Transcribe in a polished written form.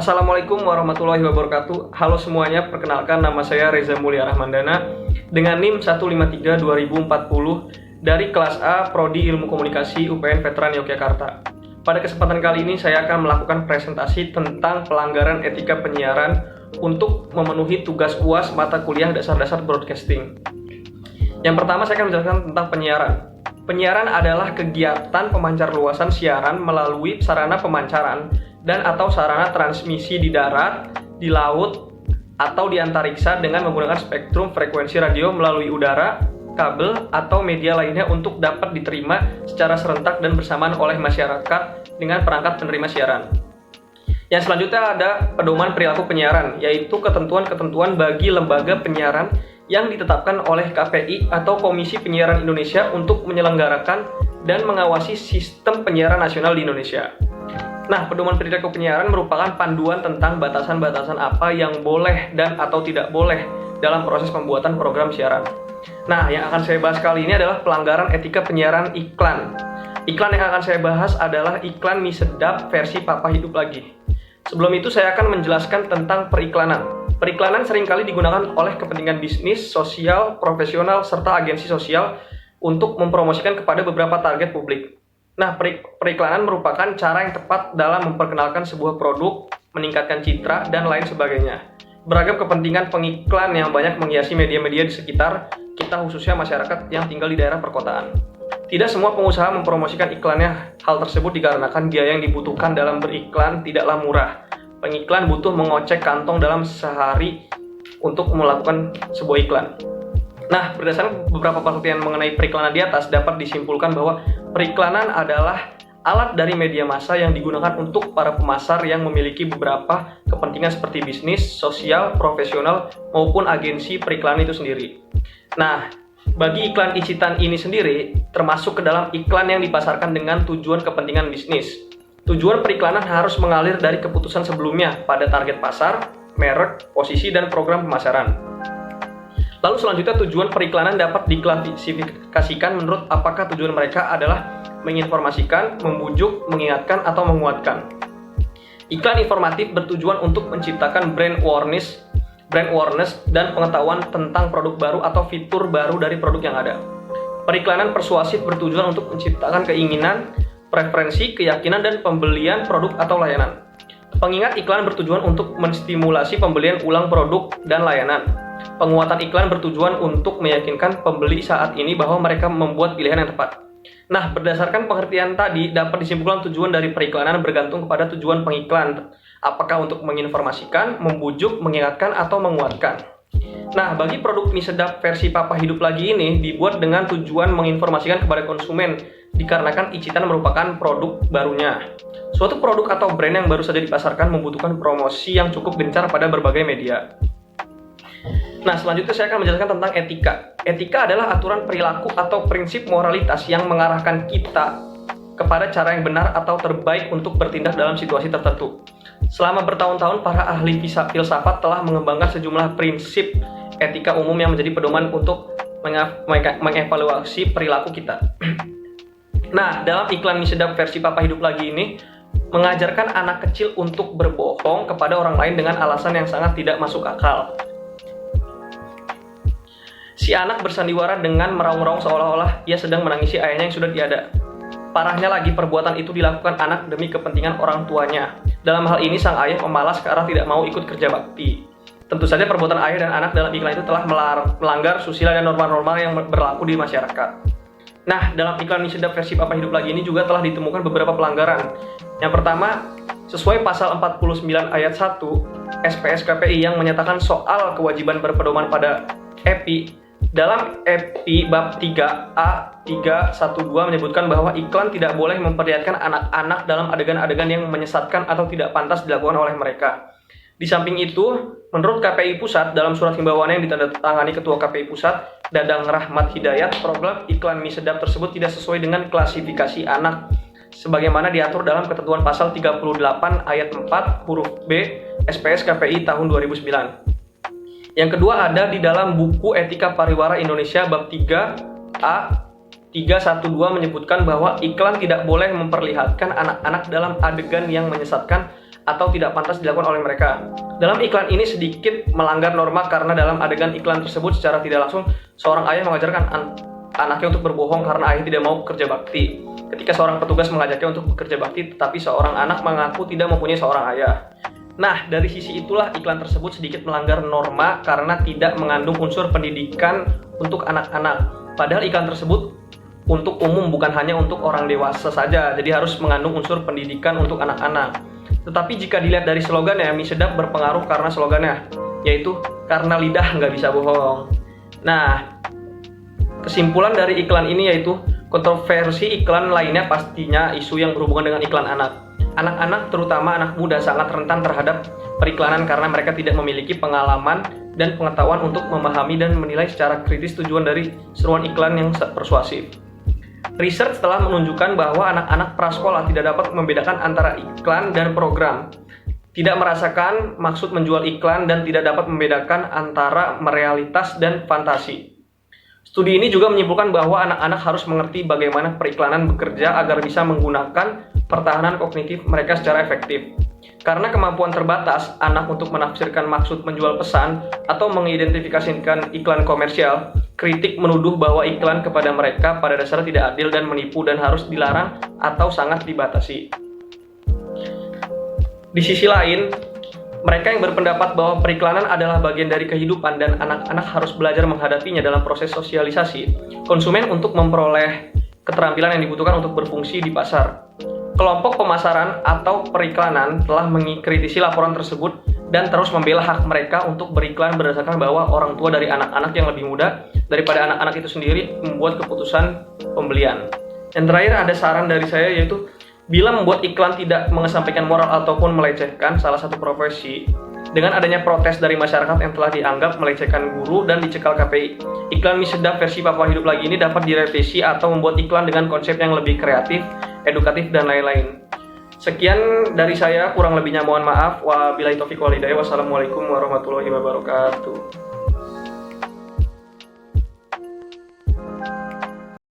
Assalamualaikum warahmatullahi wabarakatuh. Halo semuanya, perkenalkan nama saya Reza Mulia Rahmandana dengan NIM 153-2040 dari kelas A Prodi Ilmu Komunikasi UPN Veteran Yogyakarta. Pada kesempatan kali ini saya akan melakukan presentasi tentang pelanggaran etika penyiaran untuk memenuhi tugas UAS mata kuliah dasar-dasar broadcasting. Yang pertama saya akan menjelaskan tentang penyiaran. Penyiaran adalah kegiatan pemancar luasan siaran melalui sarana pemancaran dan atau sarana transmisi di darat, di laut, atau di antariksa dengan menggunakan spektrum frekuensi radio melalui udara, kabel, atau media lainnya untuk dapat diterima secara serentak dan bersamaan oleh masyarakat dengan perangkat penerima siaran. Yang selanjutnya ada pedoman perilaku penyiaran, yaitu ketentuan-ketentuan bagi lembaga penyiaran yang ditetapkan oleh KPI atau Komisi Penyiaran Indonesia untuk menyelenggarakan dan mengawasi sistem penyiaran nasional di Indonesia. Nah, pedoman perilaku penyiaran merupakan panduan tentang batasan-batasan apa yang boleh dan atau tidak boleh dalam proses pembuatan program siaran. Nah, yang akan saya bahas kali ini adalah pelanggaran etika penyiaran iklan. Iklan yang akan saya bahas adalah iklan mie sedap versi Papa Hidup Lagi. Sebelum itu saya akan menjelaskan tentang periklanan. Periklanan seringkali digunakan oleh kepentingan bisnis, sosial, profesional, serta agensi sosial untuk mempromosikan kepada beberapa target publik. Nah, periklanan merupakan cara yang tepat dalam memperkenalkan sebuah produk, meningkatkan citra, dan lain sebagainya. Beragam kepentingan pengiklan yang banyak menghiasi media-media di sekitar kita, khususnya masyarakat yang tinggal di daerah perkotaan. Tidak semua pengusaha mempromosikan iklannya. Hal tersebut dikarenakan biaya yang dibutuhkan dalam beriklan tidaklah murah. Pengiklan butuh mengocek kantong dalam sehari untuk melakukan sebuah iklan. Nah, berdasarkan beberapa penelitian mengenai periklanan di atas, dapat disimpulkan bahwa periklanan adalah alat dari media massa yang digunakan untuk para pemasar yang memiliki beberapa kepentingan seperti bisnis, sosial, profesional, maupun agensi periklanan itu sendiri. Nah, bagi iklan icitan ini sendiri, termasuk ke dalam iklan yang dipasarkan dengan tujuan kepentingan bisnis. Tujuan periklanan harus mengalir dari keputusan sebelumnya pada target pasar, merek, posisi, dan program pemasaran. Lalu selanjutnya tujuan periklanan dapat diklasifikasikan menurut apakah tujuan mereka adalah menginformasikan, membujuk, mengingatkan, atau menguatkan. Iklan informatif bertujuan untuk menciptakan brand awareness, dan pengetahuan tentang produk baru atau fitur baru dari produk yang ada. Periklanan persuasif bertujuan untuk menciptakan keinginan, preferensi, keyakinan, dan pembelian produk atau layanan. Pengingat iklan bertujuan untuk menstimulasi pembelian ulang produk dan layanan. Penguatan iklan bertujuan untuk meyakinkan pembeli saat ini bahwa mereka membuat pilihan yang tepat. Nah, berdasarkan pengertian tadi, dapat disimpulkan tujuan dari periklanan bergantung kepada tujuan pengiklan. Apakah untuk menginformasikan, membujuk, mengingatkan, atau menguatkan. Nah, bagi produk mie sedap versi Papa Hidup Lagi ini dibuat dengan tujuan menginformasikan kepada konsumen, dikarenakan icitan merupakan produk barunya. Suatu produk atau brand yang baru saja dipasarkan membutuhkan promosi yang cukup gencar pada berbagai media. Nah, selanjutnya saya akan menjelaskan tentang etika. Etika adalah aturan perilaku atau prinsip moralitas yang mengarahkan kita kepada cara yang benar atau terbaik untuk bertindak dalam situasi tertentu. Selama bertahun-tahun, para ahli filsafat telah mengembangkan sejumlah prinsip etika umum yang menjadi pedoman untuk mengevaluasi perilaku kita. Nah, dalam iklan mie sedap versi Papa Hidup Lagi ini mengajarkan anak kecil untuk berbohong kepada orang lain dengan alasan yang sangat tidak masuk akal. Si anak bersandiwara dengan meraung-raung seolah-olah ia sedang menangisi ayahnya yang sudah tiada. Parahnya lagi, perbuatan itu dilakukan anak demi kepentingan orang tuanya. Dalam hal ini, sang ayah pemalas karena tidak mau ikut kerja bakti. Tentu saja perbuatan ayah dan anak dalam iklan itu telah melanggar susila dan norma-norma yang berlaku di masyarakat. Nah, dalam iklan mie sedap versi Papa Hidup Lagi ini juga telah ditemukan beberapa pelanggaran. Yang pertama, sesuai pasal 49 ayat 1 SPS KPI yang menyatakan soal kewajiban berpedoman pada EPI. Dalam EPI bab 3A 312 menyebutkan bahwa iklan tidak boleh memperlihatkan anak-anak dalam adegan-adegan yang menyesatkan atau tidak pantas dilakukan oleh mereka. Di samping itu, menurut KPI Pusat, dalam surat himbauannya yang ditandatangani Ketua KPI Pusat, Dadang Rahmat Hidayat, program iklan mie sedap tersebut tidak sesuai dengan klasifikasi anak sebagaimana diatur dalam ketentuan pasal 38 ayat 4 huruf B SPS KPI tahun 2009. Yang kedua ada di dalam buku Etika Pariwara Indonesia bab 3A 312 menyebutkan bahwa iklan tidak boleh memperlihatkan anak-anak dalam adegan yang menyesatkan atau tidak pantas dilakukan oleh mereka. Dalam iklan ini sedikit melanggar norma karena dalam adegan iklan tersebut secara tidak langsung seorang ayah mengajarkan anaknya untuk berbohong karena ayah tidak mau bekerja bakti. Ketika seorang petugas mengajaknya untuk bekerja bakti, tetapi seorang anak mengaku tidak mempunyai seorang ayah. Nah, dari sisi itulah iklan tersebut sedikit melanggar norma karena tidak mengandung unsur pendidikan untuk anak-anak. Padahal iklan tersebut untuk umum, bukan hanya untuk orang dewasa saja, jadi harus mengandung unsur pendidikan untuk anak-anak. Tetapi jika dilihat dari slogannya, mie sedap berpengaruh karena slogannya, yaitu karena lidah nggak bisa bohong. Nah, kesimpulan dari iklan ini yaitu kontroversi iklan lainnya pastinya isu yang berhubungan dengan iklan anak. Anak-anak, terutama anak muda, sangat rentan terhadap periklanan karena mereka tidak memiliki pengalaman dan pengetahuan untuk memahami dan menilai secara kritis tujuan dari seruan iklan yang persuasif. Research telah menunjukkan bahwa anak-anak prasekolah tidak dapat membedakan antara iklan dan program, tidak merasakan maksud menjual iklan, dan tidak dapat membedakan antara realitas dan fantasi. Studi ini juga menyimpulkan bahwa anak-anak harus mengerti bagaimana periklanan bekerja agar bisa menggunakan pertahanan kognitif mereka secara efektif. Karena kemampuan terbatas anak untuk menafsirkan maksud menjual pesan atau mengidentifikasikan iklan komersial, kritik menuduh bahwa iklan kepada mereka pada dasarnya tidak adil dan menipu dan harus dilarang atau sangat dibatasi. Di sisi lain, mereka yang berpendapat bahwa periklanan adalah bagian dari kehidupan dan anak-anak harus belajar menghadapinya dalam proses sosialisasi konsumen untuk memperoleh keterampilan yang dibutuhkan untuk berfungsi di pasar. Kelompok pemasaran atau periklanan telah mengkritisi laporan tersebut dan terus membela hak mereka untuk beriklan berdasarkan bahwa orang tua dari anak-anak yang lebih muda daripada anak-anak itu sendiri membuat keputusan pembelian. Yang terakhir ada saran dari saya yaitu bila membuat iklan tidak mengesampingkan moral ataupun melecehkan salah satu profesi, dengan adanya protes dari masyarakat yang telah dianggap melecehkan guru dan dicekal KPI, iklan mie sedap versi Papua Hidup Lagi ini dapat direvisi atau membuat iklan dengan konsep yang lebih kreatif, edukatif, dan lain-lain. Sekian dari saya, kurang lebihnya mohon maaf. Wabillahi taufiq wal hidayah. Wassalamualaikum warahmatullahi wabarakatuh.